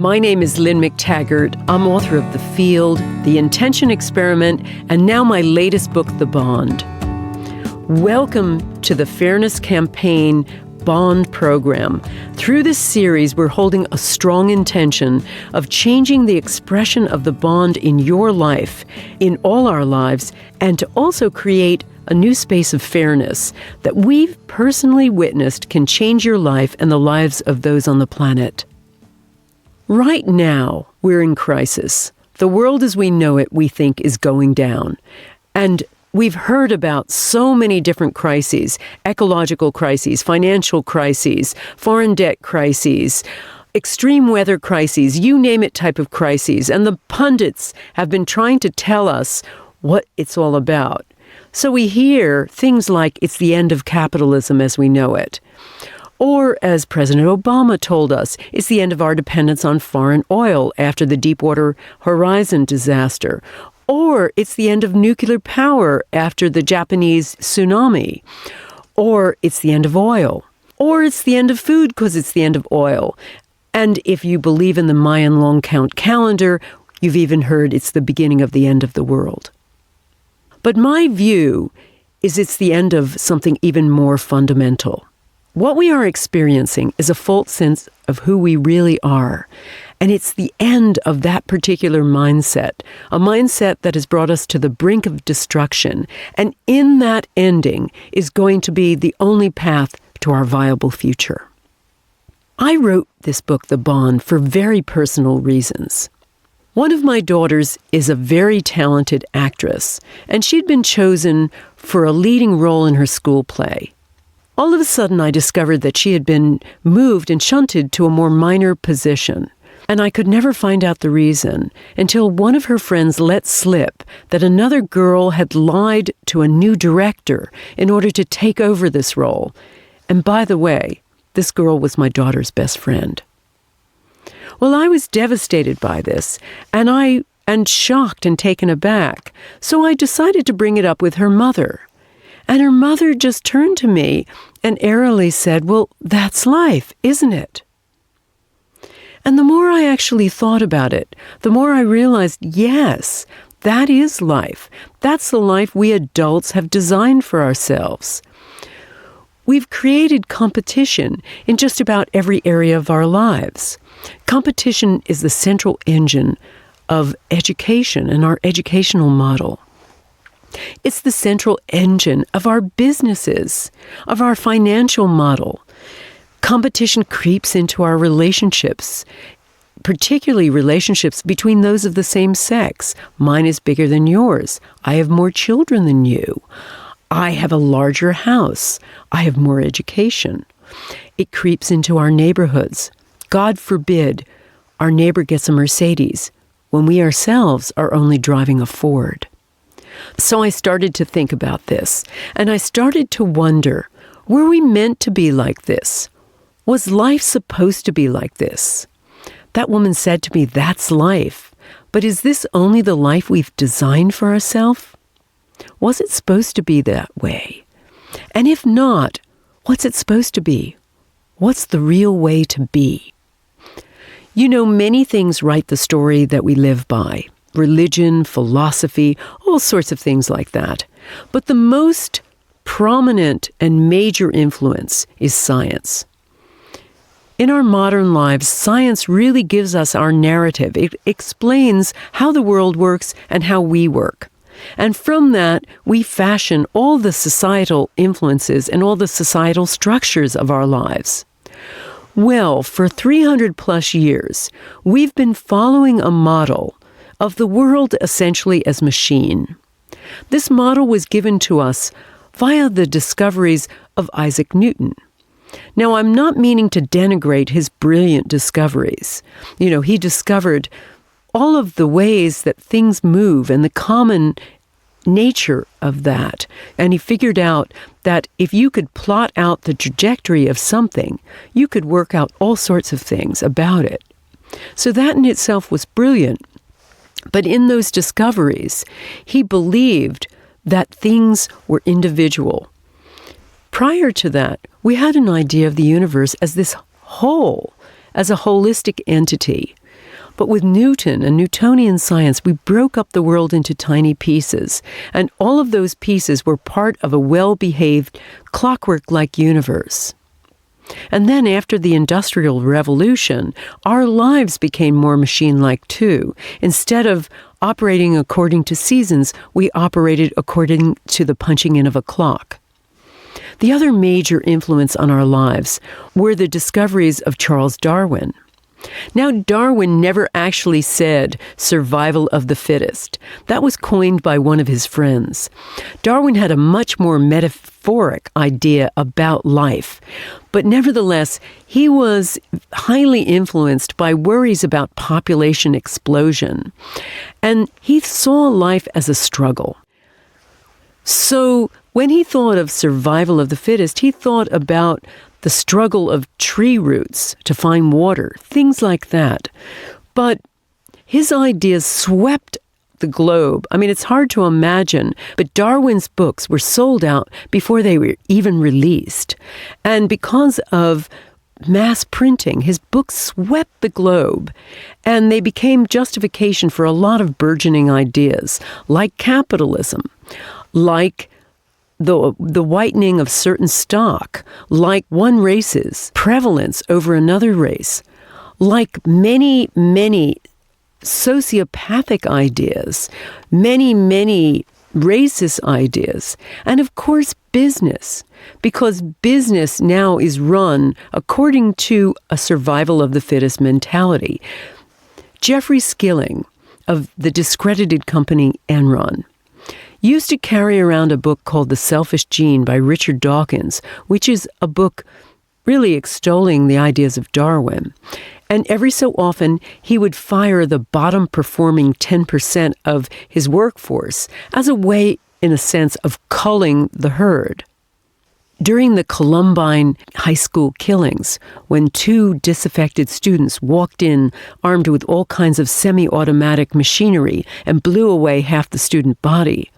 My name is Lynne McTaggart. I'm author of The Field, The Intention Experiment, and now my latest book, The Bond. Welcome to the Fairness Campaign Bond Program. Through this series, we're holding a strong intention of changing the expression of the bond in your life, in all our lives, and to also create a new space of fairness that we've personally witnessed can change your life and the lives of those on the planet. Right now, we're in crisis. The world as we know it, we think, is going down. And we've heard about so many different crises: ecological crises, financial crises, foreign debt crises, extreme weather crises, you name it, type of crises. And the pundits have been trying to tell us what it's all about. So we hear things like it's the end of capitalism as we know it. Or, as President Obama told us, it's the end of our dependence on foreign oil after the Deepwater Horizon disaster. Or it's the end of nuclear power after the Japanese tsunami. Or it's the end of oil. Or it's the end of food because it's the end of oil. And if you believe in the Mayan long count calendar, you've even heard it's the beginning of the end of the world. But my view is it's the end of something even more fundamental. What we are experiencing is a false sense of who we really are. And it's the end of that particular mindset, a mindset that has brought us to the brink of destruction. And in that ending is going to be the only path to our viable future. I wrote this book, The Bond, for very personal reasons. One of my daughters is a very talented actress, and she'd been chosen for a leading role in her school play. All of a sudden, I discovered that she had been moved and shunted to a more minor position, and I could never find out the reason until one of her friends let slip that another girl had lied to a new director in order to take over this role. And by the way, this girl was my daughter's best friend. Well, I was devastated by this, and shocked and taken aback, so I decided to bring it up with her mother. And her mother just turned to me and airily said, "Well, that's life, isn't it?" And the more I actually thought about it, the more I realized, yes, that is life. That's the life we adults have designed for ourselves. We've created competition in just about every area of our lives. Competition is the central engine of education and our educational model. It's the central engine of our businesses, of our financial model. Competition creeps into our relationships, particularly relationships between those of the same sex. Mine is bigger than yours. I have more children than you. I have a larger house. I have more education. It creeps into our neighborhoods. God forbid our neighbor gets a Mercedes when we ourselves are only driving a Ford. So I started to think about this, and I started to wonder, were we meant to be like this? Was life supposed to be like this? That woman said to me, "That's life." But is this only the life we've designed for ourselves? Was it supposed to be that way? And if not, what's it supposed to be? What's the real way to be? You know, many things write the story that we live by. Religion, philosophy, all sorts of things like that. But the most prominent and major influence is science. In our modern lives, science really gives us our narrative. It explains how the world works and how we work. And from that, we fashion all the societal influences and all the societal structures of our lives. Well, for 300 plus years, we've been following a model of the world essentially as machine. This model was given to us via the discoveries of Isaac Newton. Now, I'm not meaning to denigrate his brilliant discoveries. You know, he discovered all of the ways that things move and the common nature of that. And he figured out that if you could plot out the trajectory of something, you could work out all sorts of things about it. So that in itself was brilliant. But in those discoveries, he believed that things were individual. Prior to that, we had an idea of the universe as this whole, as a holistic entity. But with Newton and Newtonian science, we broke up the world into tiny pieces, and all of those pieces were part of a well-behaved, clockwork-like universe. And then after the Industrial Revolution, our lives became more machine-like too. Instead of operating according to seasons, we operated according to the punching in of a clock. The other major influence on our lives were the discoveries of Charles Darwin. Now, Darwin never actually said survival of the fittest. That was coined by one of his friends. Darwin had a much more metaphoric idea about life, but nevertheless, he was highly influenced by worries about population explosion, and he saw life as a struggle. So when he thought of survival of the fittest, he thought about the struggle of tree roots to find water, things like that. But his ideas swept the globe. I mean, it's hard to imagine, but Darwin's books were sold out before they were even released. And because of mass printing, his books swept the globe, and they became justification for a lot of burgeoning ideas, like capitalism, like the whitening of certain stock, like one race's prevalence over another race, like many, many sociopathic ideas, many racist ideas, and of course business, because business now is run according to a survival of the fittest mentality. Jeffrey Skilling of the discredited company Enron used to carry around a book called The Selfish Gene by Richard Dawkins, which is a book really extolling the ideas of Darwin. And every so often, he would fire the bottom-performing 10% of his workforce as a way, in a sense, of culling the herd. During the Columbine high school killings, when 2 disaffected students walked in armed with all kinds of semi-automatic machinery and blew away half the student body,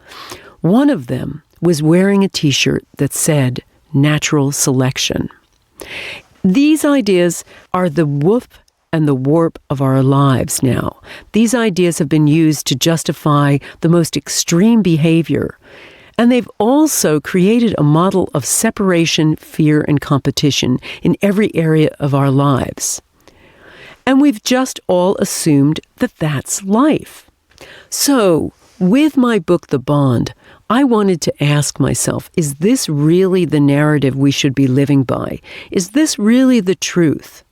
one of them was wearing a T-shirt that said, "Natural Selection." These ideas are the woof and the warp of our lives now. These ideas have been used to justify the most extreme behavior, and they've also created a model of separation, fear, and competition in every area of our lives. And we've just all assumed that that's life. So, with my book, The Bond, I wanted to ask myself, is this really the narrative we should be living by? Is this really the truth?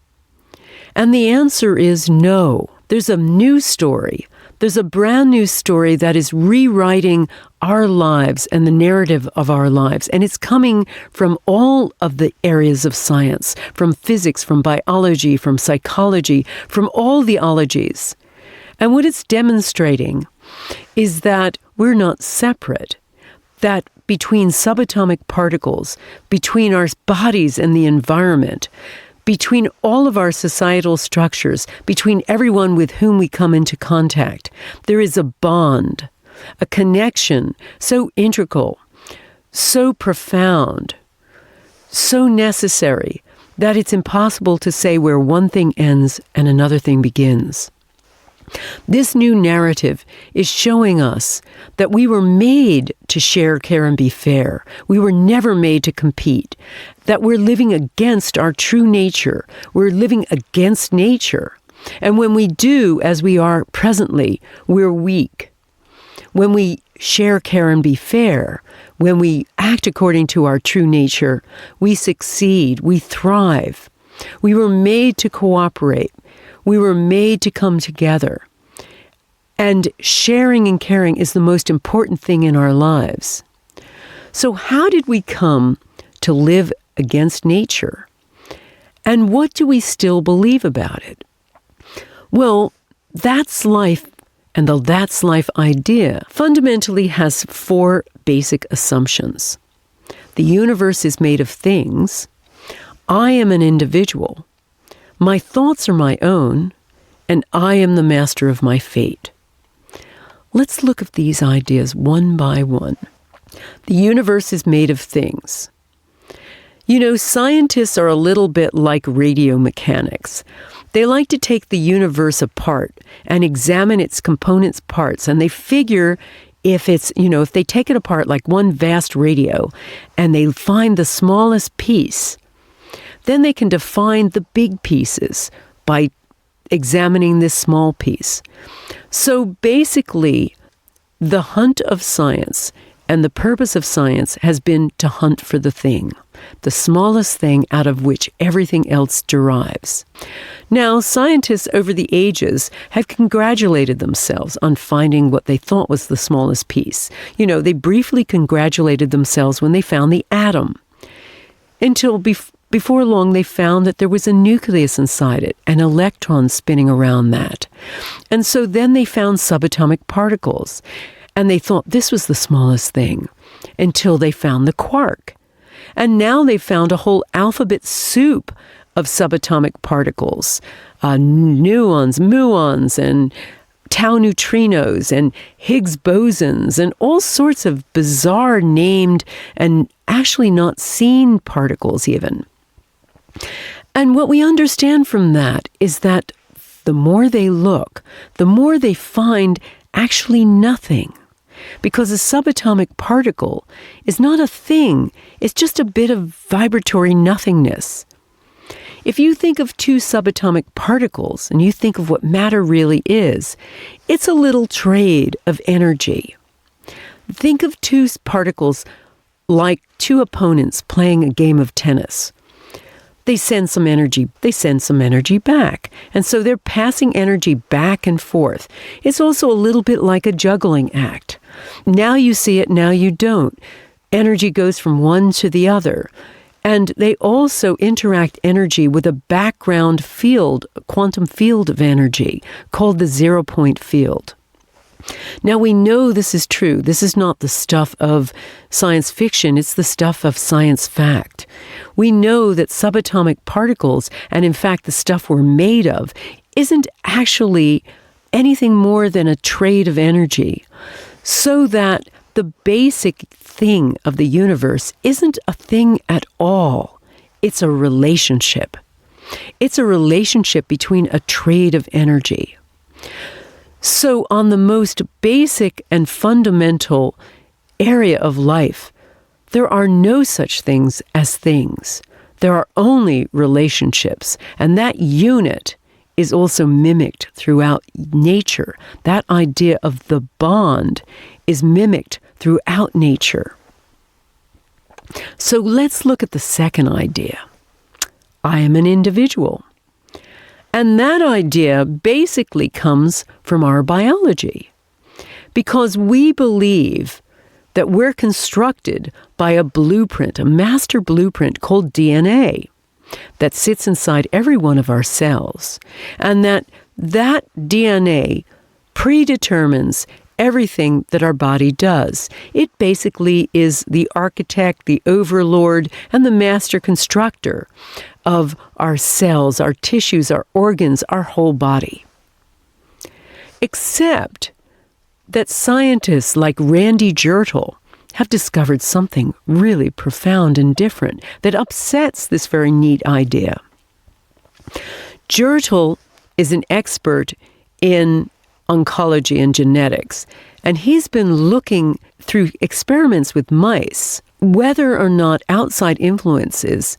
And the answer is no. There's a new story. There's a brand new story that is rewriting our lives and the narrative of our lives. And it's coming from all of the areas of science, from physics, from biology, from psychology, from all the ologies. And what it's demonstrating is that we're not separate, that between subatomic particles, between our bodies and the environment, between all of our societal structures, between everyone with whom we come into contact, there is a bond, a connection so integral, so profound, so necessary, that it's impossible to say where one thing ends and another thing begins. This new narrative is showing us that we were made to share, care, and be fair. We were never made to compete. That we're living against our true nature. We're living against nature. And when we do, as we are presently, we're weak. When we share, care, and be fair, when we act according to our true nature, we succeed, we thrive. We were made to cooperate. We were made to come together. And sharing and caring is the most important thing in our lives. So how did we come to live against nature? And what do we still believe about it? Well, that's life, and the that's life idea fundamentally has 4 basic assumptions. The universe is made of things. I am an individual. My thoughts are my own, and I am the master of my fate. Let's look at these ideas one by one. The universe is made of things. Scientists are a little bit like radio mechanics. They like to take the universe apart and examine its components parts, and they figure if they take it apart like one vast radio and they find the smallest piece, then they can define the big pieces by examining this small piece. So basically, the hunt of science and the purpose of science has been to hunt for the thing, the smallest thing out of which everything else derives. Now, scientists over the ages have congratulated themselves on finding what they thought was the smallest piece. They briefly congratulated themselves when they found the atom. Until before long, they found that there was a nucleus inside it, and electrons spinning around that. And so then they found subatomic particles. And they thought this was the smallest thing until they found the quark. And now they found a whole alphabet soup of subatomic particles, nuons, muons, and tau neutrinos, and Higgs bosons, and all sorts of bizarre named and actually not seen particles even. And what we understand from that is that the more they look, the more they find actually nothing. Because a subatomic particle is not a thing, it's just a bit of vibratory nothingness. If you think of two subatomic particles and you think of what matter really is, it's a little trade of energy. Think of two particles like two opponents playing a game of tennis. They send some energy back. And so they're passing energy back and forth. It's also a little bit like a juggling act. Now you see it, now you don't. Energy goes from one to the other. And they also interact energy with a background field, a quantum field of energy, called the zero-point field. Now we know this is true. This is not the stuff of science fiction, it's the stuff of science fact. We know that subatomic particles, and in fact the stuff we're made of, isn't actually anything more than a trade of energy. So that the basic thing of the universe isn't a thing at all. It's a relationship. It's a relationship between a trade of energy. So on the most basic and fundamental area of life, there are no such things as things. There are only relationships, and that unit is also mimicked throughout nature. That idea of the bond is mimicked throughout nature. So let's look at the second idea. I am an individual. And that idea basically comes from our biology, because we believe that we're constructed by a blueprint, a master blueprint called DNA that sits inside every one of our cells, and that DNA predetermines everything that our body does. It basically is the architect, the overlord, and the master constructor of our cells, our tissues, our organs, our whole body. Except that scientists like Randy Jertel have discovered something really profound and different that upsets this very neat idea. Jertel is an expert in oncology and genetics, and he's been looking through experiments with mice whether or not outside influences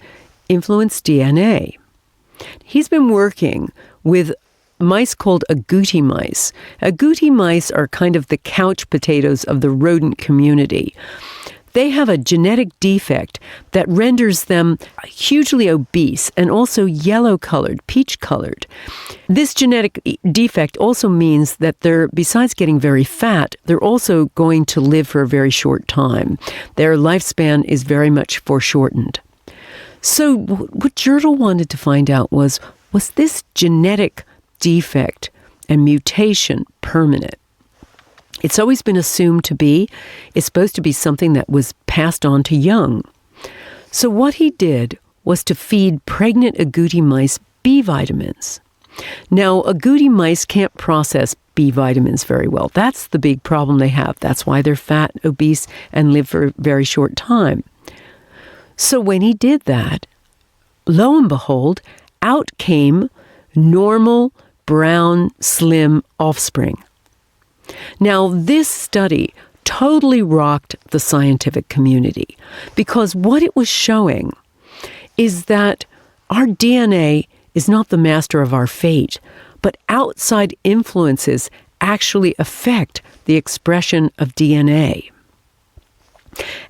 influence DNA. He's been working with mice called agouti mice. Agouti mice are kind of the couch potatoes of the rodent community. They have a genetic defect that renders them hugely obese and also yellow-colored, peach-colored. This genetic defect also means that besides getting very fat, they're also going to live for a very short time. Their lifespan is very much foreshortened. So what Jertel wanted to find out was this genetic defect and mutation permanent? It's always been assumed to be. It's supposed to be something that was passed on to young. So what he did was to feed pregnant agouti mice B vitamins. Now, agouti mice can't process B vitamins very well. That's the big problem they have. That's why they're fat, obese, and live for a very short time. So when he did that, lo and behold, out came normal, brown, slim offspring. Now, this study totally rocked the scientific community because what it was showing is that our DNA is not the master of our fate, but outside influences actually affect the expression of DNA.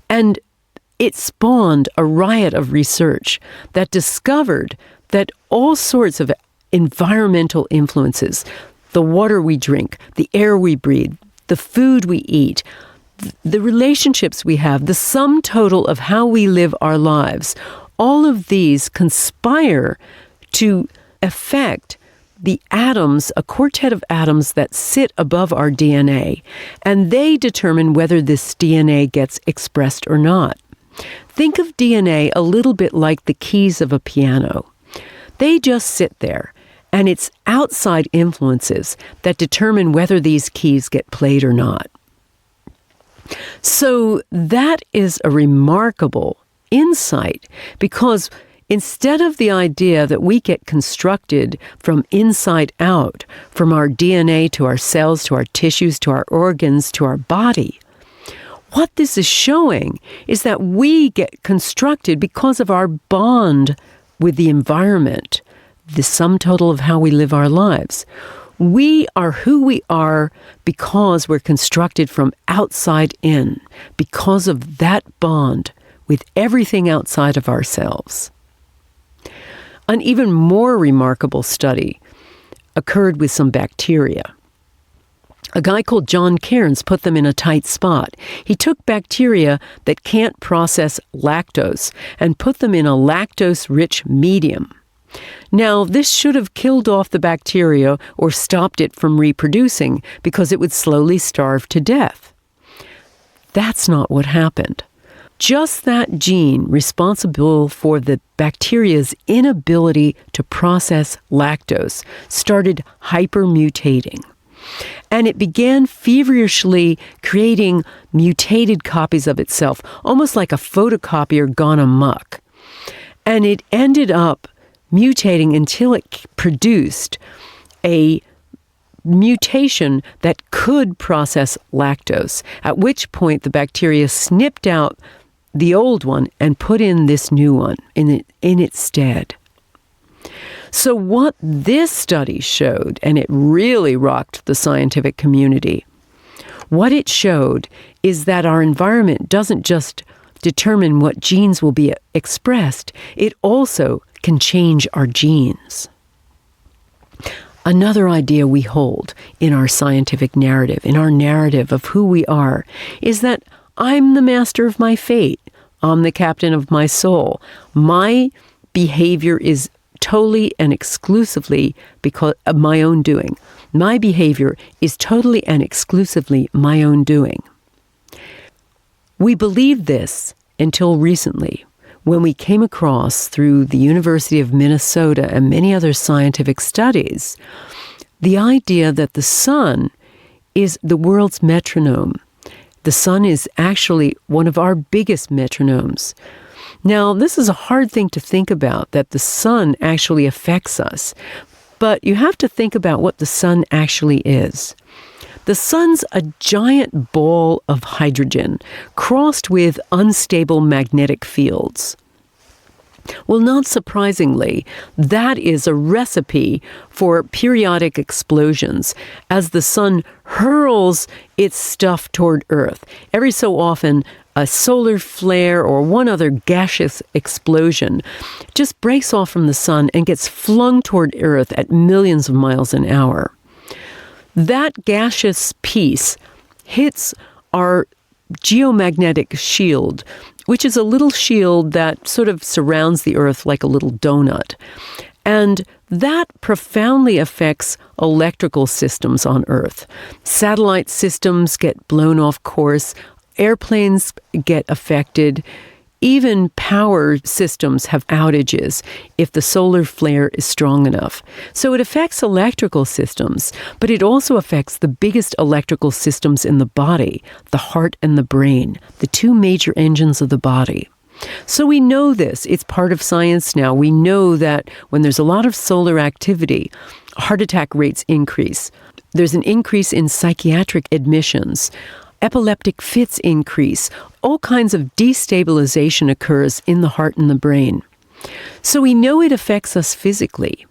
And it spawned a riot of research that discovered that all sorts of environmental influences, the water we drink, the air we breathe, the food we eat, the relationships we have, the sum total of how we live our lives, all of these conspire to affect the atoms, a quartet of atoms that sit above our DNA, and they determine whether this DNA gets expressed or not. Think of DNA a little bit like the keys of a piano. They just sit there, and it's outside influences that determine whether these keys get played or not. So that is a remarkable insight, because instead of the idea that we get constructed from inside out, from our DNA to our cells, to our tissues, to our organs, to our body, what this is showing is that we get constructed because of our bond with the environment, the sum total of how we live our lives. We are who we are because we're constructed from outside in, because of that bond with everything outside of ourselves. An even more remarkable study occurred with some bacteria. A guy called John Cairns put them in a tight spot. He took bacteria that can't process lactose and put them in a lactose-rich medium. Now, this should have killed off the bacteria or stopped it from reproducing because it would slowly starve to death. That's not what happened. Just that gene responsible for the bacteria's inability to process lactose started hypermutating. And it began feverishly creating mutated copies of itself, almost like a photocopier gone amok. And it ended up mutating until it produced a mutation that could process lactose, at which point the bacteria snipped out the old one and put in this new one in its stead. So what this study showed, and it really rocked the scientific community, what it showed is that our environment doesn't just determine what genes will be expressed, it also can change our genes. Another idea we hold in our scientific narrative, in our narrative of who we are, is that I'm the master of my fate. I'm the captain of my soul. My behavior is totally and exclusively because of my own doing. My behavior is totally and exclusively my own doing. We believed this until recently, when we came across, through the University of Minnesota and many other scientific studies, the idea that the sun is the world's metronome. The sun is actually one of our biggest metronomes. Now, this is a hard thing to think about, that the sun actually affects us. But you have to think about what the sun actually is. The sun's a giant ball of hydrogen crossed with unstable magnetic fields. Well, not surprisingly, that is a recipe for periodic explosions as the sun hurls its stuff toward Earth. Every so often, a solar flare or one other gaseous explosion just breaks off from the sun and gets flung toward Earth at millions of miles an hour. That gaseous piece hits our geomagnetic shield, which is a little shield that sort of surrounds the Earth like a little donut. And that profoundly affects electrical systems on Earth. Satellite systems get blown off course, airplanes get affected, even power systems have outages if the solar flare is strong enough. So it affects electrical systems, but it also affects the biggest electrical systems in the body, the heart and the brain, the two major engines of the body. So we know this. It's part of science now. We know that when there's a lot of solar activity, heart attack rates increase. There's an increase in psychiatric admissions. Epileptic fits increase. All kinds of destabilization occurs in the heart and the brain. So we know it affects us physically.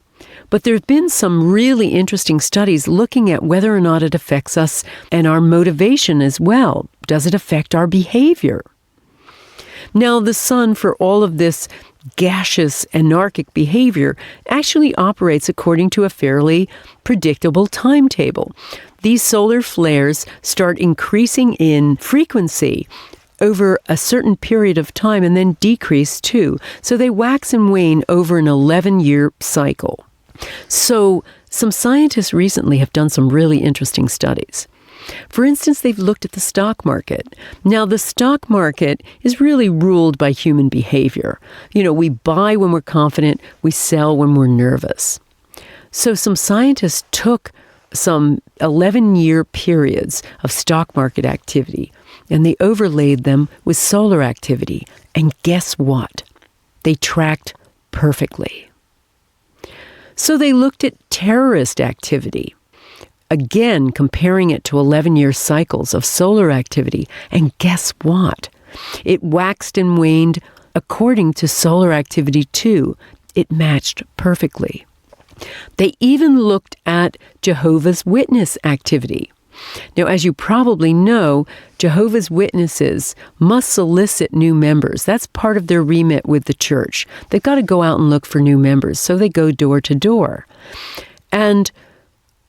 But there have been some really interesting studies looking at whether or not it affects us and our motivation as well. Does it affect our behavior? Now, the sun, for all of this gaseous, anarchic behavior, actually operates according to a fairly predictable timetable. These solar flares start increasing in frequency over a certain period of time and then decrease too. So they wax and wane over an 11-year cycle. So some scientists recently have done some really interesting studies. For instance, they've looked at the stock market. Now, the stock market is really ruled by human behavior. We buy when we're confident, we sell when we're nervous. So some scientists took some 11-year periods of stock market activity and they overlaid them with solar activity. And guess what? They tracked perfectly. So they looked at terrorist activity, again comparing it to 11-year cycles of solar activity, and guess what? It waxed and waned according to solar activity too. It matched perfectly. They even looked at Jehovah's Witness activity. Now, as you probably know, Jehovah's Witnesses must solicit new members. That's part of their remit with the church. They've got to go out and look for new members, so they go door to door. And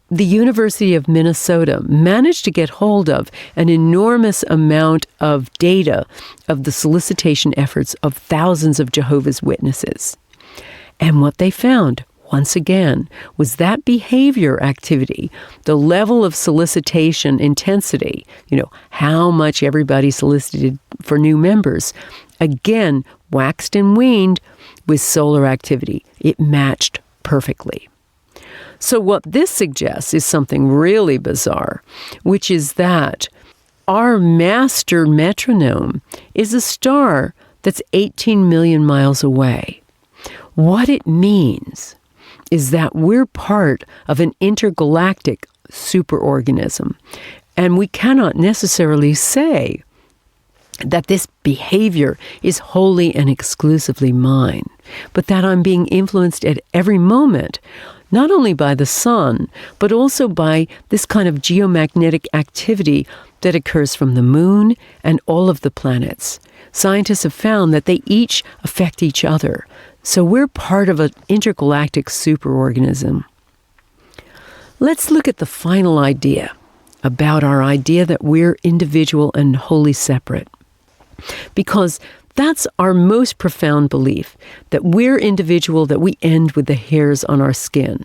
the University of Minnesota managed to get hold of an enormous amount of data of the solicitation efforts of thousands of Jehovah's Witnesses. And what they found, once again, was that behavior activity, the level of solicitation intensity, how much everybody solicited for new members, again, waxed and waned with solar activity. It matched perfectly. So what this suggests is something really bizarre, which is that our master metronome is a star that's 18 million miles away. What it means is that we're part of an intergalactic superorganism, and we cannot necessarily say that this behavior is wholly and exclusively mine, but that I'm being influenced at every moment, not only by the sun, but also by this kind of geomagnetic activity that occurs from the moon and all of the planets. Scientists have found that they each affect each other. So we're part of an intergalactic superorganism. Let's look at the final idea about our idea that we're individual and wholly separate. Because that's our most profound belief, that we're individual, that we end with the hairs on our skin.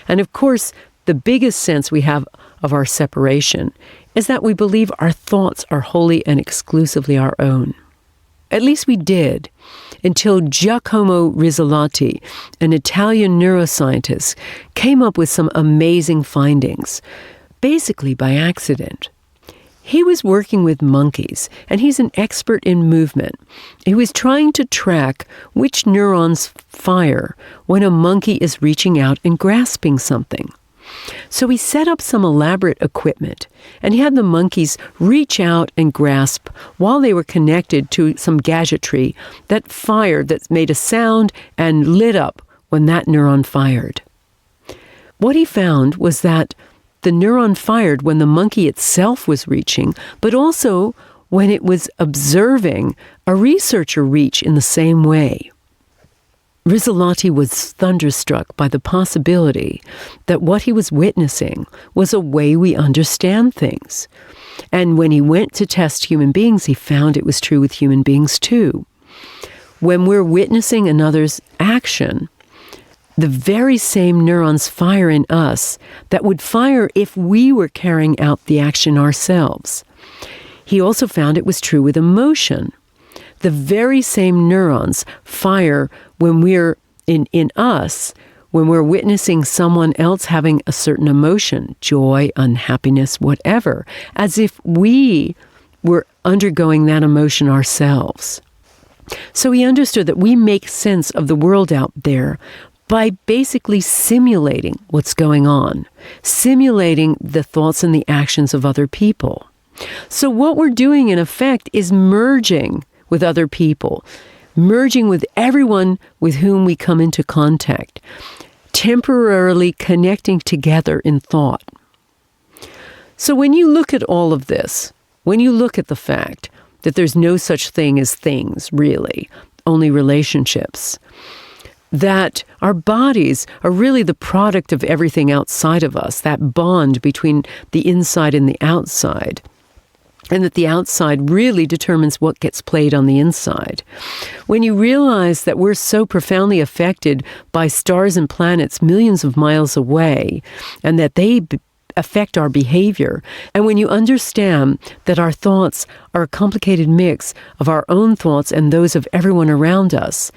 And of course, the biggest sense we have of our separation is that we believe our thoughts are wholly and exclusively our own. At least we did, until Giacomo Rizzolatti, an Italian neuroscientist, came up with some amazing findings, basically by accident. He was working with monkeys, and he's an expert in movement. He was trying to track which neurons fire when a monkey is reaching out and grasping something. So he set up some elaborate equipment, and he had the monkeys reach out and grasp while they were connected to some gadgetry that fired, that made a sound and lit up when that neuron fired. What he found was that the neuron fired when the monkey itself was reaching, but also when it was observing a researcher reach in the same way. Rizzolatti was thunderstruck by the possibility that what he was witnessing was a way we understand things. And when he went to test human beings, he found it was true with human beings too. When we're witnessing another's action, the very same neurons fire in us that would fire if we were carrying out the action ourselves. He also found it was true with emotion. The very same neurons fire when we're in us, when we're witnessing someone else having a certain emotion, joy, unhappiness, whatever, as if we were undergoing that emotion ourselves. So he understood that we make sense of the world out there by basically simulating what's going on, simulating the thoughts and the actions of other people. So what we're doing, in effect, is merging with other people, merging with everyone with whom we come into contact, temporarily connecting together in thought. So when you look at all of this, when you look at the fact that there's no such thing as things, really, only relationships, that our bodies are really the product of everything outside of us, that bond between the inside and the outside, and that the outside really determines what gets played on the inside. When you realize that we're so profoundly affected by stars and planets millions of miles away, and that they affect our behavior, and when you understand that our thoughts are a complicated mix of our own thoughts and those of everyone around us,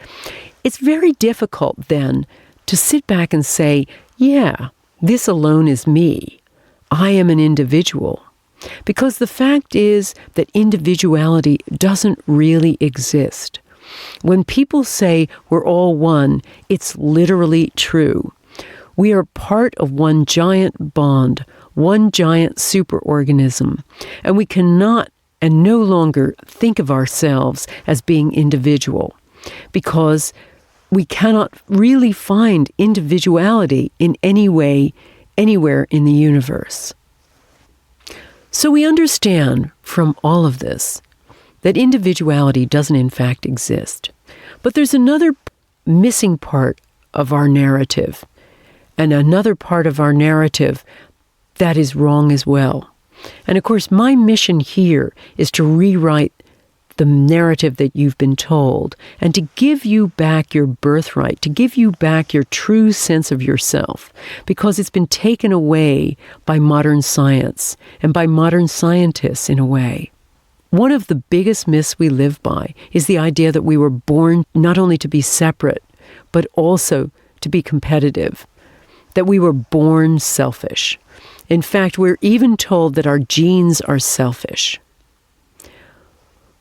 it's very difficult then to sit back and say, yeah, this alone is me. I am an individual. Because the fact is that individuality doesn't really exist. When people say we're all one, it's literally true. We are part of one giant bond, one giant superorganism, and we cannot and no longer think of ourselves as being individual, because we cannot really find individuality in any way, anywhere in the universe. So we understand from all of this that individuality doesn't in fact exist. But there's another missing part of our narrative, and another part of our narrative that is wrong as well. And of course, my mission here is to rewrite the narrative that you've been told, and to give you back your birthright, to give you back your true sense of yourself, because it's been taken away by modern science and by modern scientists in a way. One of the biggest myths we live by is the idea that we were born not only to be separate, but also to be competitive, that we were born selfish. In fact, we're even told that our genes are selfish.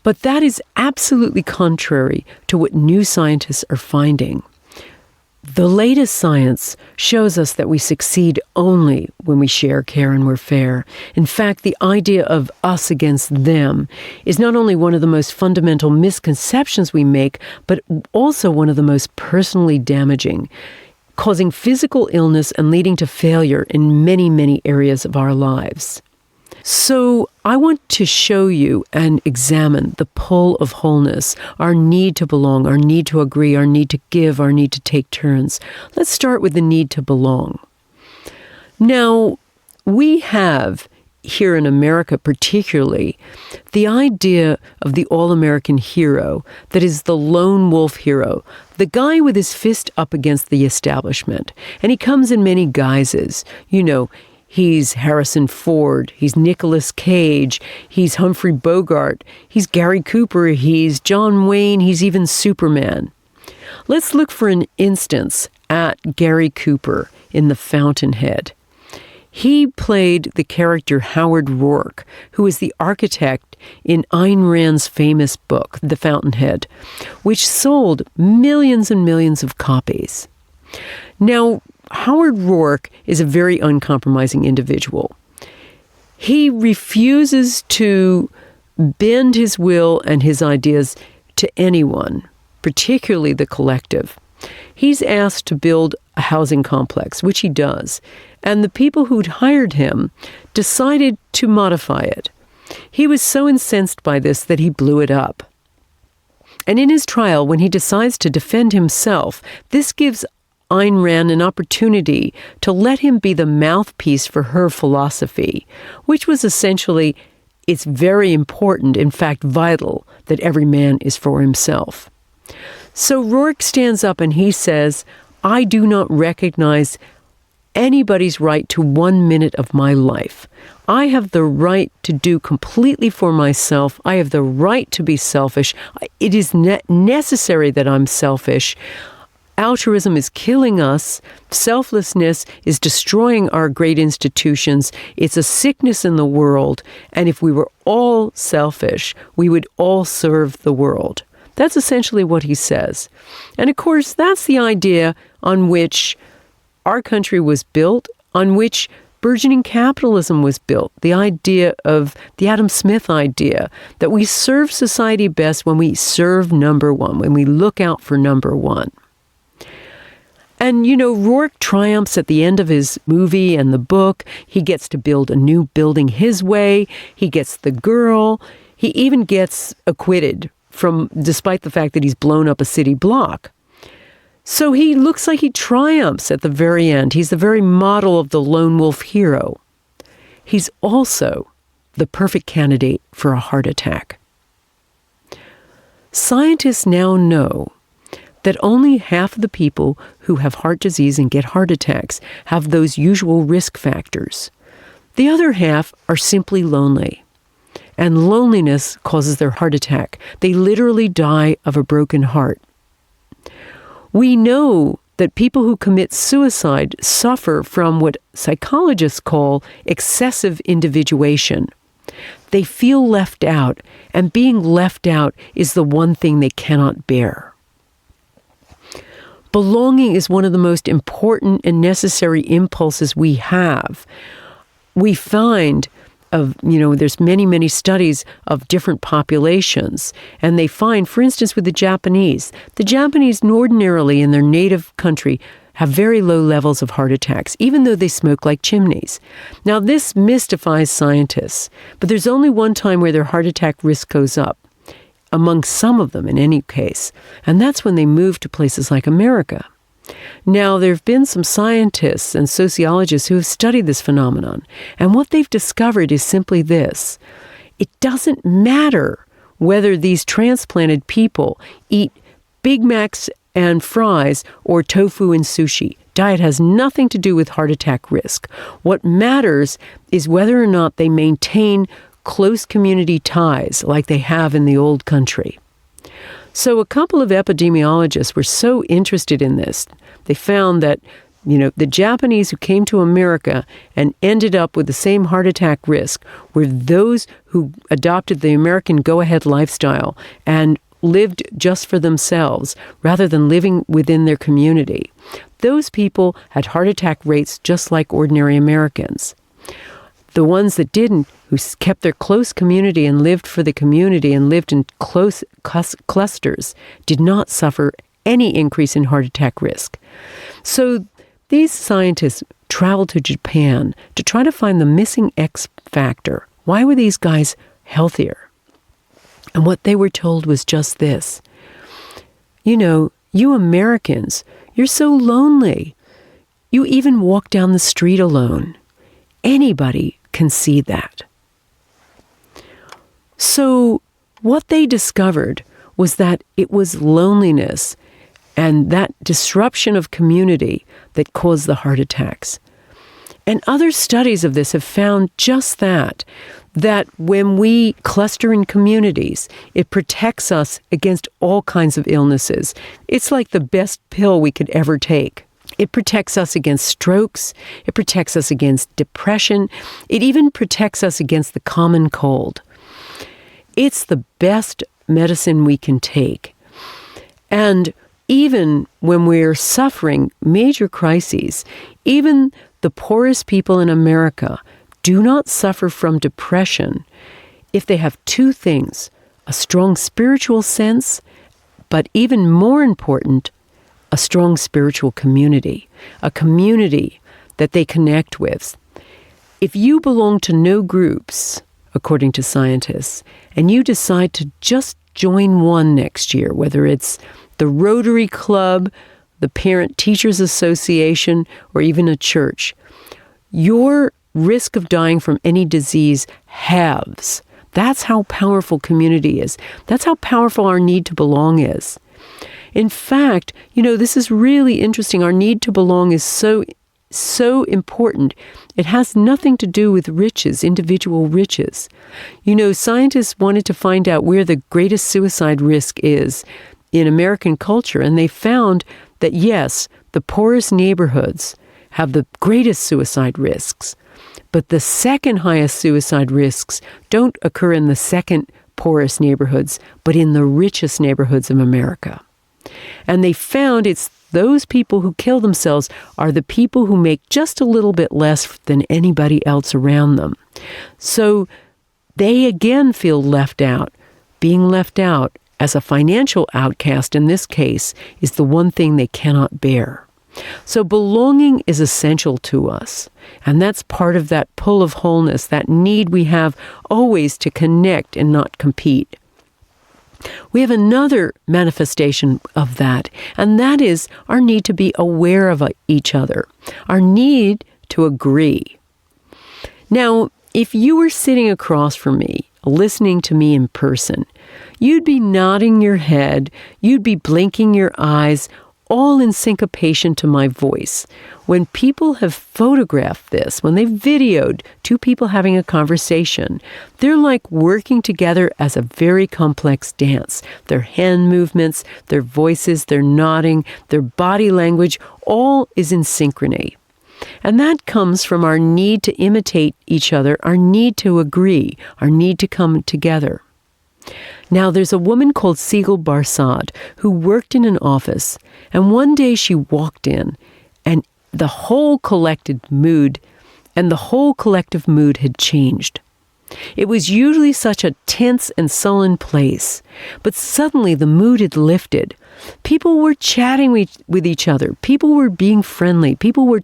But that is absolutely contrary to what new scientists are finding. The latest science shows us that we succeed only when we share, care, and we're fair. In fact, the idea of us against them is not only one of the most fundamental misconceptions we make, but also one of the most personally damaging, causing physical illness and leading to failure in many, many areas of our lives. So I want to show you and examine the pull of wholeness, our need to belong, our need to agree, our need to give, our need to take turns. Let's start with the need to belong. Now, we have here in America particularly the idea of the all-American hero that is the lone wolf hero, the guy with his fist up against the establishment. And he comes in many guises. You know, he's Harrison Ford, he's Nicolas Cage, he's Humphrey Bogart, he's Gary Cooper, he's John Wayne, he's even Superman. Let's look for an instance at Gary Cooper in The Fountainhead. He played the character Howard Rourke, who is the architect in Ayn Rand's famous book, The Fountainhead, which sold millions and millions of copies. Now, Howard Rourke is a very uncompromising individual. He refuses to bend his will and his ideas to anyone, particularly the collective. He's asked to build a housing complex, which he does, and the people who'd hired him decided to modify it. He was so incensed by this that he blew it up. And in his trial, when he decides to defend himself, this gives Ayn Rand an opportunity to let him be the mouthpiece for her philosophy, which was essentially, it's very important, in fact vital, that every man is for himself. So Rourke stands up and he says, I do not recognize anybody's right to 1 minute of my life. I have the right to do completely for myself. I have the right to be selfish. It is necessary that I'm selfish. Altruism is killing us. Selflessness is destroying our great institutions. It's a sickness in the world. And if we were all selfish, we would all serve the world. That's essentially what he says. And of course, that's the idea on which our country was built, on which burgeoning capitalism was built. The idea of the Adam Smith idea that we serve society best when we serve number one, when we look out for number one. And, Rourke triumphs at the end of his movie and the book. He gets to build a new building his way. He gets the girl. He even gets acquitted despite the fact that he's blown up a city block. So he looks like he triumphs at the very end. He's the very model of the lone wolf hero. He's also the perfect candidate for a heart attack. Scientists now know that only half of the people who have heart disease and get heart attacks have those usual risk factors. The other half are simply lonely. And loneliness causes their heart attack. They literally die of a broken heart. We know that people who commit suicide suffer from what psychologists call excessive individuation. They feel left out, and being left out is the one thing they cannot bear. Belonging is one of the most important and necessary impulses we have. We find there's many, many studies of different populations, and they find, for instance, with the Japanese ordinarily in their native country have very low levels of heart attacks, even though they smoke like chimneys. Now, this mystifies scientists, but there's only one time where their heart attack risk goes up, among some of them in any case, and that's when they move to places like America. Now, there have been some scientists and sociologists who have studied this phenomenon, and what they've discovered is simply this. It doesn't matter whether these transplanted people eat Big Macs and fries or tofu and sushi. Diet has nothing to do with heart attack risk. What matters is whether or not they maintain close community ties like they have in the old country. So a couple of epidemiologists were so interested in this. They found that, the Japanese who came to America and ended up with the same heart attack risk were those who adopted the American go-ahead lifestyle and lived just for themselves rather than living within their community. Those people had heart attack rates just like ordinary Americans. The ones that didn't, who kept their close community and lived for the community and lived in close clusters, did not suffer any increase in heart attack risk. So these scientists traveled to Japan to try to find the missing X factor. Why were these guys healthier? And what they were told was just this. You Americans, you're so lonely. You even walk down the street alone. Anybody can see that. So what they discovered was that it was loneliness and that disruption of community that caused the heart attacks. And other studies of this have found just that when we cluster in communities, it protects us against all kinds of illnesses. It's like the best pill we could ever take. It protects us against strokes. It protects us against depression. It even protects us against the common cold. It's the best medicine we can take. And even when we're suffering major crises, even the poorest people in America do not suffer from depression if they have two things: a strong spiritual sense, but even more important, a strong spiritual community, a community that they connect with. If you belong to no groups, according to scientists, and you decide to just join one next year, whether it's the Rotary Club, the Parent Teachers Association, or even a church, your risk of dying from any disease halves. That's how powerful community is. That's how powerful our need to belong is. In fact, this is really interesting. Our need to belong is so important. It has nothing to do with riches, individual riches. Scientists wanted to find out where the greatest suicide risk is in American culture, and they found that, yes, the poorest neighborhoods have the greatest suicide risks, but the second highest suicide risks don't occur in the second poorest neighborhoods, but in the richest neighborhoods of America. And they found it's those people who kill themselves are the people who make just a little bit less than anybody else around them. So they again feel left out. Being left out as a financial outcast in this case is the one thing they cannot bear. So belonging is essential to us. And that's part of that pull of wholeness, that need we have always to connect and not compete. We have another manifestation of that, and that is our need to be aware of each other, our need to agree. Now, if you were sitting across from me, listening to me in person, you'd be nodding your head, you'd be blinking your eyes, all in syncopation to my voice. When people have photographed this, when they've videoed two people having a conversation, they're like working together as a very complex dance. Their hand movements, their voices, their nodding, their body language, all is in synchrony. And that comes from our need to imitate each other, our need to agree, our need to come together. Now, there's a woman called Siegel Barsad who worked in an office, and one day she walked in, and the whole collective mood had changed. It was usually such a tense and sullen place, but suddenly the mood had lifted. People were chatting with each other. People were being friendly. People were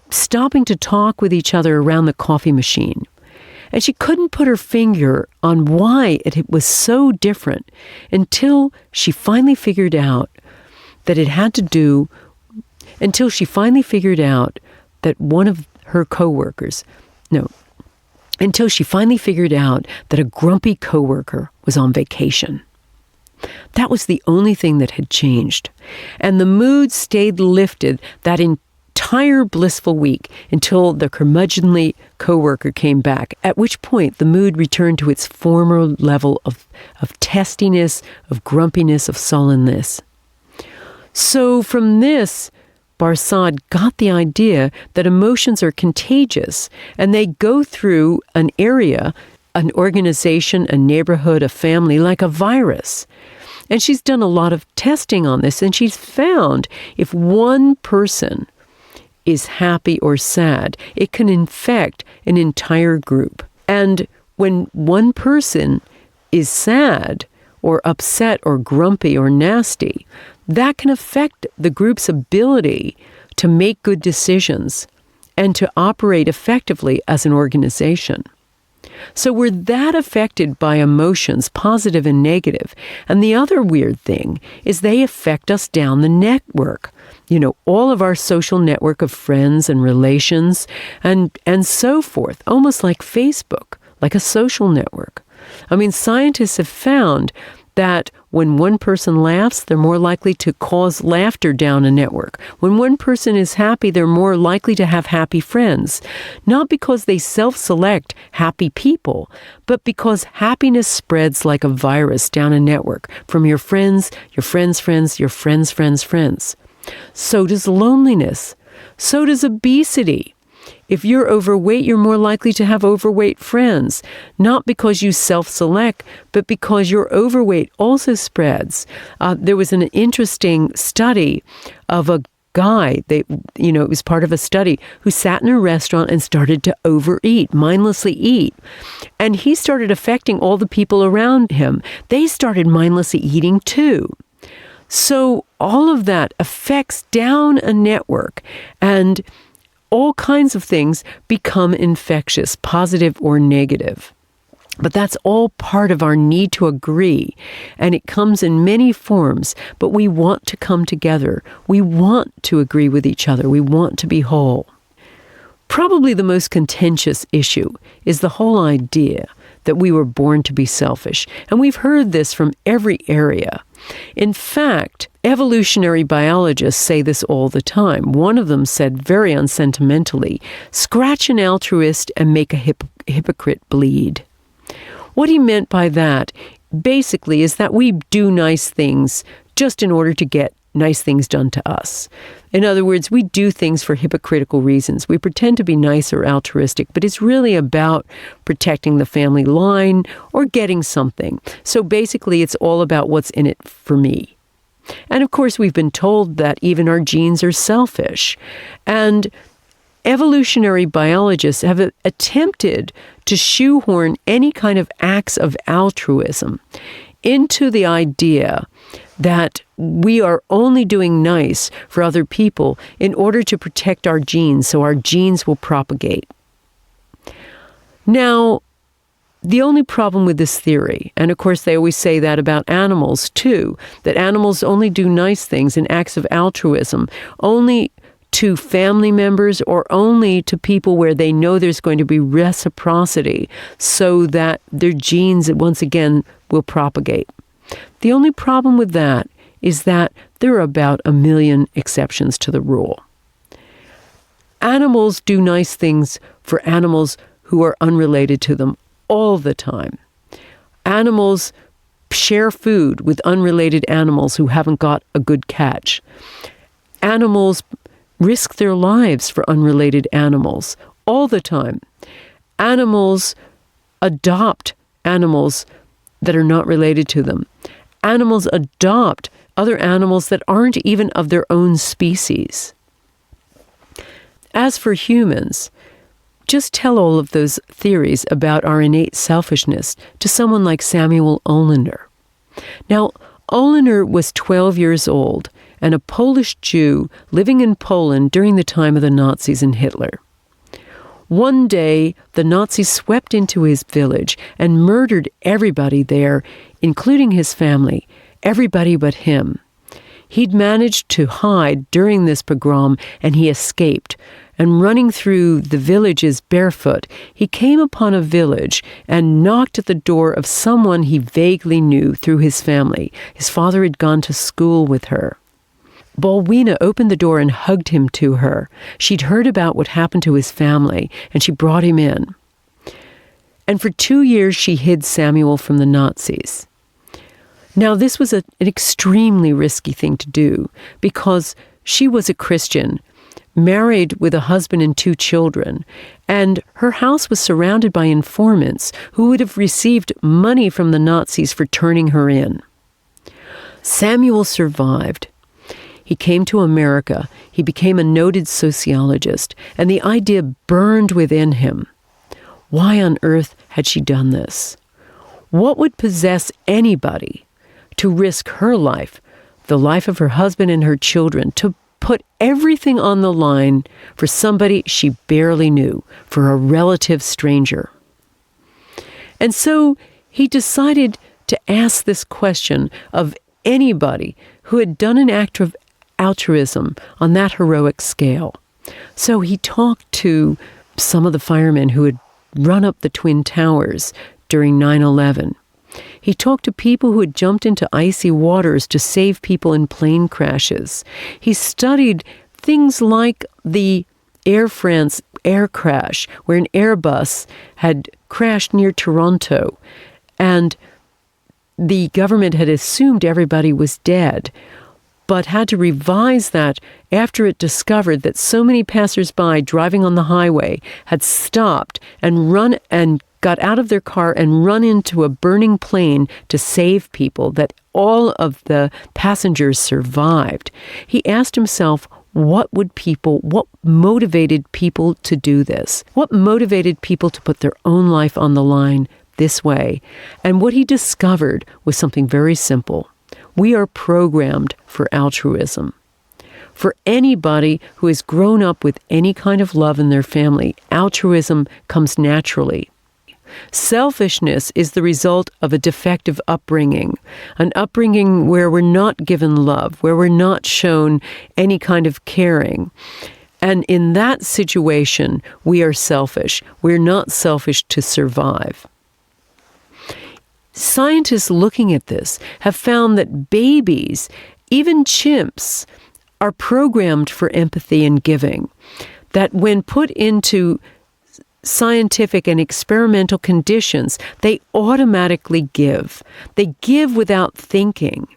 stopping to talk with each other around the coffee machine. And she couldn't put her finger on why it was so different until she finally figured out that one of her coworkers, until she finally figured out that a grumpy coworker was on vacation. That was the only thing that had changed. And the mood stayed lifted that entire blissful week until the curmudgeonly coworker came back, at which point the mood returned to its former level of testiness, of grumpiness, of sullenness. So from this, Barsad got the idea that emotions are contagious, and they go through an area, an organization, a neighborhood, a family, like a virus. And she's done a lot of testing on this, and she's found if one person is happy or sad, it can infect an entire group. And when one person is sad or upset or grumpy or nasty, that can affect the group's ability to make good decisions and to operate effectively as an organization. So we're that affected by emotions, positive and negative. And the other weird thing is they affect us down the network. All of our social network of friends and relations and so forth, almost like Facebook, like a social network. I mean, scientists have found that when one person laughs, they're more likely to cause laughter down a network. When one person is happy, they're more likely to have happy friends. Not because they self-select happy people, but because happiness spreads like a virus down a network from your friends, your friends' friends, your friends' friends' friends. So does loneliness. So does obesity. If you're overweight, you're more likely to have overweight friends, not because you self-select, but because your overweight also spreads. There was an interesting study of a guy, it was part of a study, who sat in a restaurant and started to overeat, mindlessly eat. And he started affecting all the people around him. They started mindlessly eating too. So all of that affects down a network, and all kinds of things become infectious, positive or negative. But that's all part of our need to agree, and it comes in many forms, but we want to come together. We want to agree with each other. We want to be whole. Probably the most contentious issue is the whole idea that we were born to be selfish, and we've heard this from every area. In fact, evolutionary biologists say this all the time. One of them said very unsentimentally, "Scratch an altruist and make a hypocrite bleed." What he meant by that, basically, is that we do nice things just in order to get nice things done to us. In other words, we do things for hypocritical reasons. We pretend to be nice or altruistic, but it's really about protecting the family line or getting something. So basically, it's all about what's in it for me. And of course, we've been told that even our genes are selfish. And evolutionary biologists have attempted to shoehorn any kind of acts of altruism into the idea that we are only doing nice for other people in order to protect our genes, so our genes will propagate. Now, the only problem with this theory, and of course they always say that about animals too, that animals only do nice things and acts of altruism only to family members or only to people where they know there's going to be reciprocity so that their genes once again will propagate. The only problem with that is that there are about 1 million exceptions to the rule. Animals do nice things for animals who are unrelated to them all the time. Animals share food with unrelated animals who haven't got a good catch. Animals risk their lives for unrelated animals all the time. Animals adopt animals that are not related to them. Animals adopt other animals that aren't even of their own species. As for humans, just tell all of those theories about our innate selfishness to someone like Samuel Olander. Now, Olander was 12 years old and a Polish Jew living in Poland during the time of the Nazis and Hitler. One day, the Nazis swept into his village and murdered everybody there, including his family, everybody but him. He'd managed to hide during this pogrom, and he escaped. And running through the villages barefoot, he came upon a village and knocked at the door of someone he vaguely knew through his family. His father had gone to school with her. Balwina opened the door and hugged him to her. She'd heard about what happened to his family, and she brought him in. And for 2 years, she hid Samuel from the Nazis. Now, this was an extremely risky thing to do because she was a Christian, married with a husband and 2 children, and her house was surrounded by informants who would have received money from the Nazis for turning her in. Samuel survived. He came to America. He became a noted sociologist, and the idea burned within him. Why on earth had she done this? What would possess anybody to risk her life, the life of her husband and her children, to put everything on the line for somebody she barely knew, for a relative stranger? And so he decided to ask this question of anybody who had done an act of altruism on that heroic scale. So he talked to some of the firemen who had run up the Twin Towers during 9/11. He talked to people who had jumped into icy waters to save people in plane crashes. He studied things like the Air France air crash, where an Airbus had crashed near Toronto, and the government had assumed everybody was dead, but had to revise that after it discovered that so many passers-by driving on the highway had stopped and run and got out of their car and run into a burning plane to save people, that all of the passengers survived. He asked himself, what motivated people to do this? What motivated people to put their own life on the line this way? And what he discovered was something very simple. We are programmed for altruism. For anybody who has grown up with any kind of love in their family, altruism comes naturally. Selfishness is the result of a defective upbringing, an upbringing where we're not given love, where we're not shown any kind of caring. And in that situation, we are selfish. We're not selfish to survive. Scientists looking at this have found that babies, even chimps, are programmed for empathy and giving. That when put into scientific and experimental conditions, they automatically give. They give without thinking.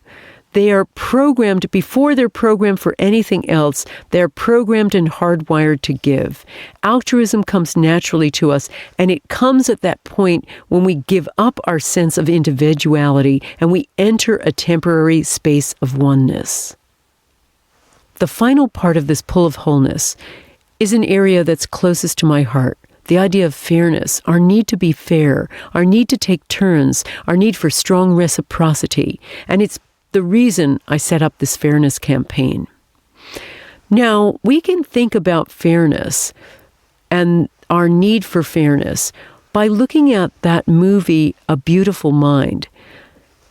They are programmed, before they're programmed for anything else, they're programmed and hardwired to give. Altruism comes naturally to us, and it comes at that point when we give up our sense of individuality and we enter a temporary space of oneness. The final part of this pull of wholeness is an area that's closest to my heart. The idea of fairness, our need to be fair, our need to take turns, our need for strong reciprocity. And it's the reason I set up this fairness campaign. Now, we can think about fairness and our need for fairness by looking at that movie, A Beautiful Mind.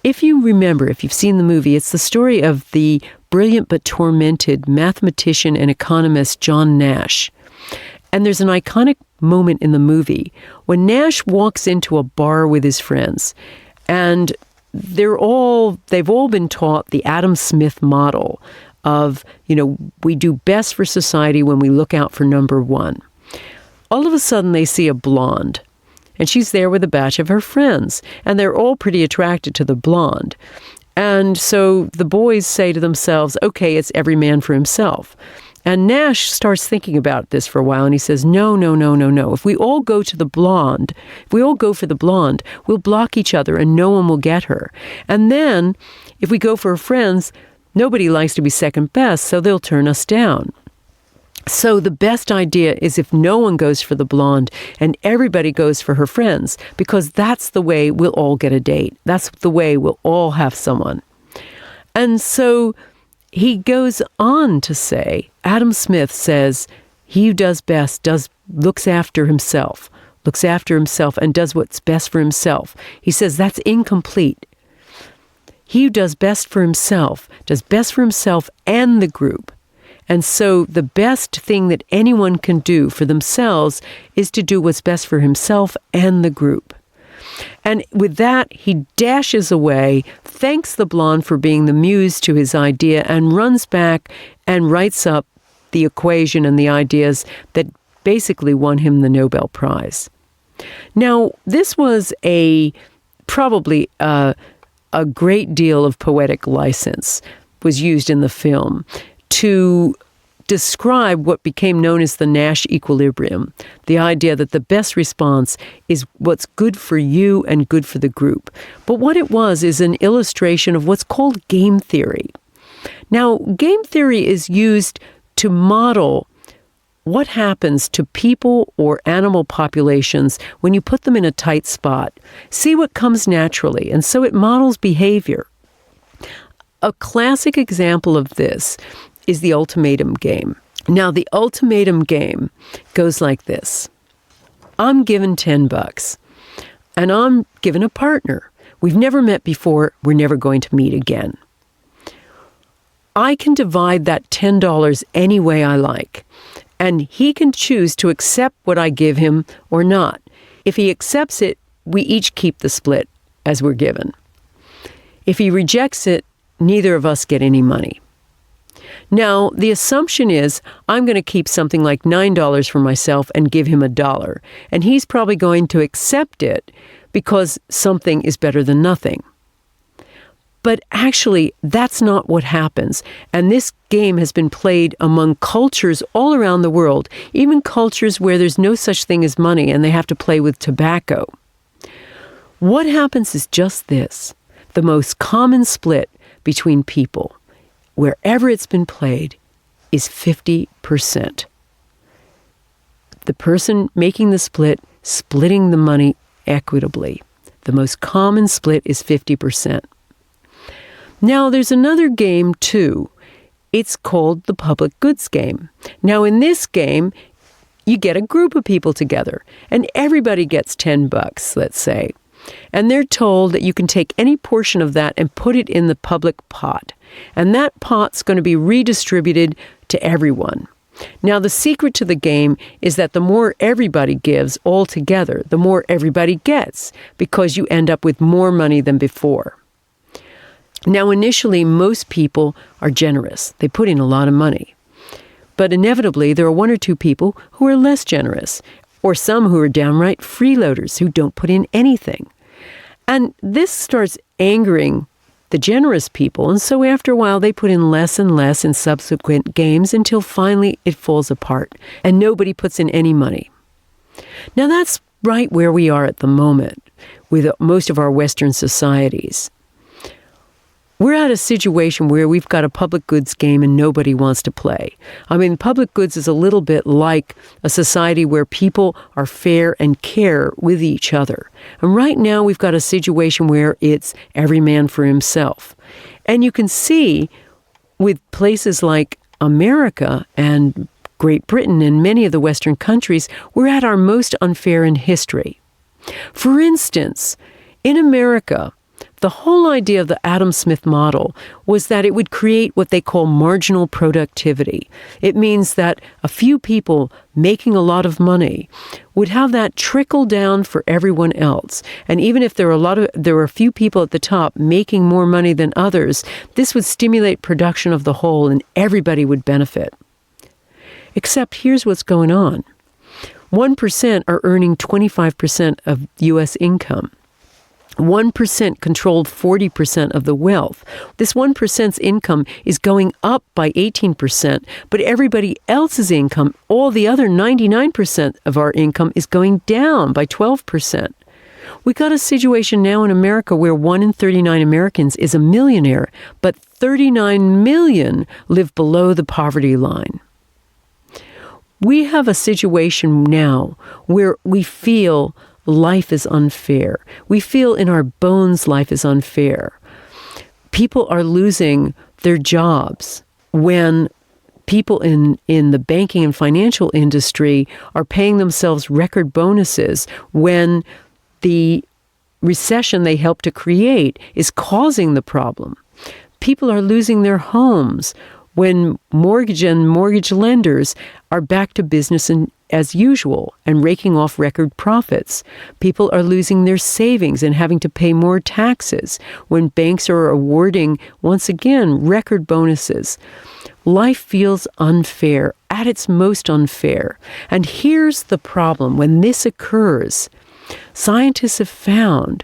If you remember, if you've seen the movie, it's the story of the brilliant but tormented mathematician and economist John Nash. And there's an iconic moment in the movie when Nash walks into a bar with his friends, and they've all been taught the Adam Smith model of, we do best for society when we look out for number one. All of a sudden they see a blonde, and she's there with a batch of her friends, and they're all pretty attracted to the blonde. And so the boys say to themselves, okay, it's every man for himself. And Nash starts thinking about this for a while, and he says, no. If we all go for the blonde, we'll block each other and no one will get her. And then, if we go for her friends, nobody likes to be second best, so they'll turn us down. So the best idea is if no one goes for the blonde and everybody goes for her friends, because that's the way we'll all get a date. That's the way we'll all have someone. And so he goes on to say, Adam Smith says, he who does best looks after himself and does what's best for himself. He says that's incomplete. He who does best for himself and the group. And so the best thing that anyone can do for themselves is to do what's best for himself and the group. And with that, he dashes away, thanks the blonde for being the muse to his idea, and runs back and writes up the equation and the ideas that basically won him the Nobel Prize. Now, this was probably a great deal of poetic license was used in the film to describe what became known as the Nash equilibrium, the idea that the best response is what's good for you and good for the group. But what it was is an illustration of what's called game theory. Now, game theory is used to model what happens to people or animal populations when you put them in a tight spot. See what comes naturally, and so it models behavior. A classic example of this is the ultimatum game. Now, the ultimatum game goes like this. I'm given $10, and I'm given a partner. We've never met before. We're never going to meet again. I can divide that $10 any way I like, and he can choose to accept what I give him or not. If he accepts it, we each keep the split as we're given. If he rejects it, neither of us get any money. Now, the assumption is I'm going to keep something like $9 for myself and give him $1, and he's probably going to accept it because something is better than nothing. But actually, that's not what happens. And this game has been played among cultures all around the world, even cultures where there's no such thing as money and they have to play with tobacco. What happens is just this. The most common split between people, wherever it's been played, is 50%. The person making the split, splitting the money equitably. The most common split is 50%. Now, there's another game, too. It's called the public goods game. Now, in this game, you get a group of people together, and everybody gets $10, let's say. And they're told that you can take any portion of that and put it in the public pot. And that pot's going to be redistributed to everyone. Now, the secret to the game is that the more everybody gives all together, the more everybody gets, because you end up with more money than before. Now, initially, most people are generous. They put in a lot of money. But inevitably, there are one or two people who are less generous, or some who are downright freeloaders who don't put in anything. And this starts angering the generous people, and so after a while they put in less and less in subsequent games until finally it falls apart and nobody puts in any money. Now that's right where we are at the moment with most of our Western societies. We're at a situation where we've got a public goods game and nobody wants to play. I mean, public goods is a little bit like a society where people are fair and care with each other. And right now we've got a situation where it's every man for himself. And you can see with places like America and Great Britain and many of the Western countries, we're at our most unfair in history. For instance, in America, the whole idea of the Adam Smith model was that it would create what they call marginal productivity. It means that a few people making a lot of money would have that trickle down for everyone else. And even if there were a few people at the top making more money than others, this would stimulate production of the whole and everybody would benefit. Except here's what's going on. 1% are earning 25% of U.S. income. 1% controlled 40% of the wealth. This 1%'s income is going up by 18%, but everybody else's income, all the other 99% of our income, is going down by 12%. We got a situation now in America where 1 in 39 Americans is a millionaire, but 39 million live below the poverty line. We have a situation now where we feel life is unfair. We feel in our bones life is unfair. People are losing their jobs when people in the banking and financial industry are paying themselves record bonuses when the recession they helped to create is causing the problem. People are losing their homes when mortgage and mortgage lenders are back to business as usual and raking off record profits. People are losing their savings and having to pay more taxes when banks are awarding, once again, record bonuses. Life feels unfair, at its most unfair. And here's the problem. When this occurs, scientists have found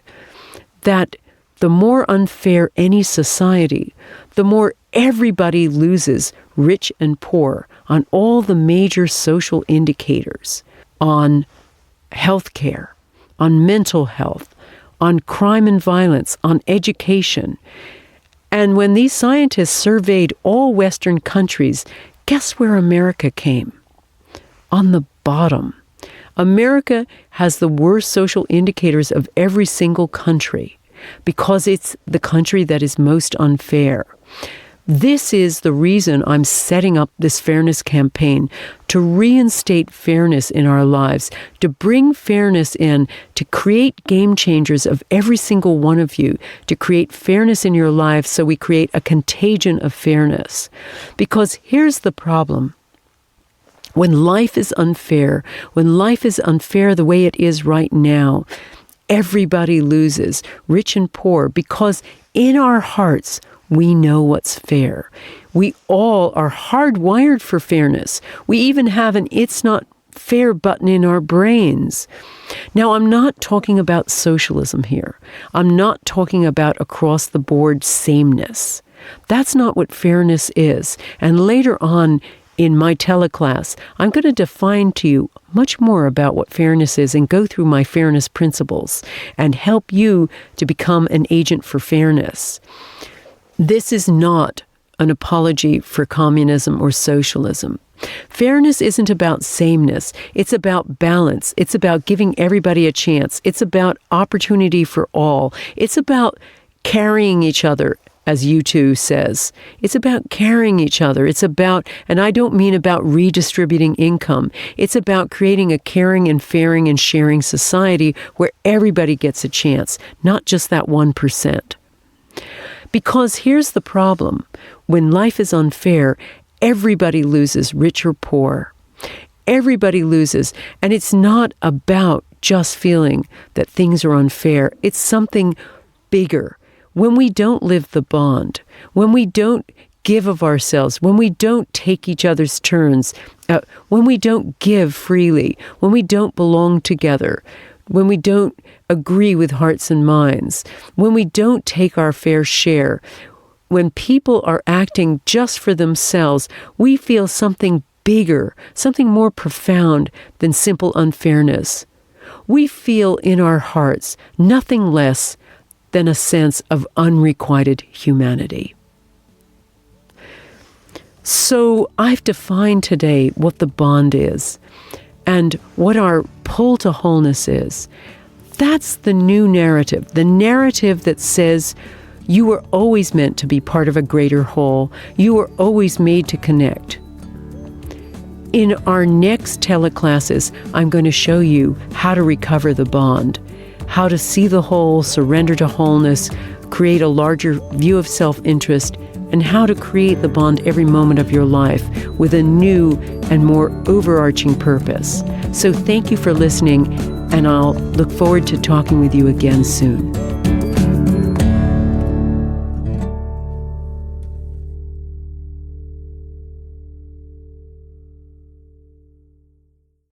that the more unfair any society, the more everybody loses, rich and poor, on all the major social indicators, on healthcare, on mental health, on crime and violence, on education. And when these scientists surveyed all Western countries, guess where America came? On the bottom. America has the worst social indicators of every single country because it's the country that is most unfair. This is the reason I'm setting up this fairness campaign, to reinstate fairness in our lives, to bring fairness in, to create game changers of every single one of you, to create fairness in your lives so we create a contagion of fairness. Because here's the problem. When life is unfair the way it is right now, everybody loses, rich and poor, because in our hearts, we know what's fair. We all are hardwired for fairness. We even have an "it's not fair" button in our brains. Now, I'm not talking about socialism here. I'm not talking about across-the-board sameness. That's not what fairness is. And later on in my teleclass, I'm going to define to you much more about what fairness is and go through my fairness principles and help you to become an agent for fairness. This is not an apology for communism or socialism. Fairness isn't about sameness. It's about balance. It's about giving everybody a chance. It's about opportunity for all. It's about carrying each other, as U2 says. It's about carrying each other. It's about, and I don't mean about redistributing income. It's about creating a caring and fairing and sharing society where everybody gets a chance, not just that 1%. Because here's the problem. When life is unfair, everybody loses, rich or poor. Everybody loses. And it's not about just feeling that things are unfair. It's something bigger. When we don't live the bond, when we don't give of ourselves, when we don't take each other's turns, when we don't give freely, when we don't belong together, when we don't agree with hearts and minds, when we don't take our fair share, when people are acting just for themselves, we feel something bigger, something more profound than simple unfairness. We feel in our hearts nothing less than a sense of unrequited humanity. So I've defined today what the bond is and what our pull to wholeness is. That's the new narrative, the narrative that says you were always meant to be part of a greater whole. You were always made to connect. In our next teleclasses, I'm going to show you how to recover the bond, how to see the whole, surrender to wholeness, create a larger view of self-interest, and how to create the bond every moment of your life with a new and more overarching purpose. So thank you for listening, and I'll look forward to talking with you again soon.